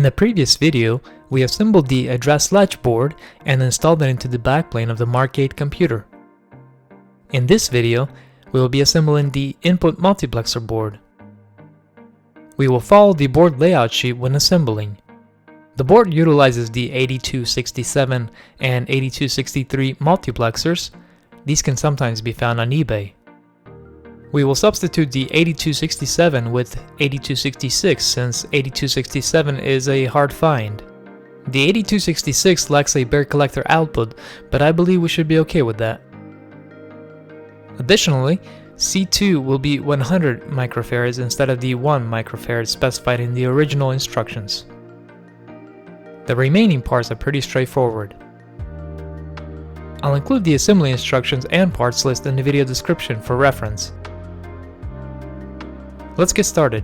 In the previous video, we assembled the address latch board and installed it into the backplane of the Mark-8 computer. In this video, we will be assembling the input multiplexer board. We will follow the board layout sheet when assembling. The board utilizes the 8267 and 8263 multiplexers. These can sometimes be found on eBay. We will substitute the 8267 with 8266 since 8267 is a hard find. The 8266 lacks a bare collector output, but I believe we should be okay with that. Additionally, C2 will be 100 microfarads instead of the 1 microfarad specified in the original instructions. The remaining parts are pretty straightforward. I'll include the assembly instructions and parts list in the video description for reference. Let's get started.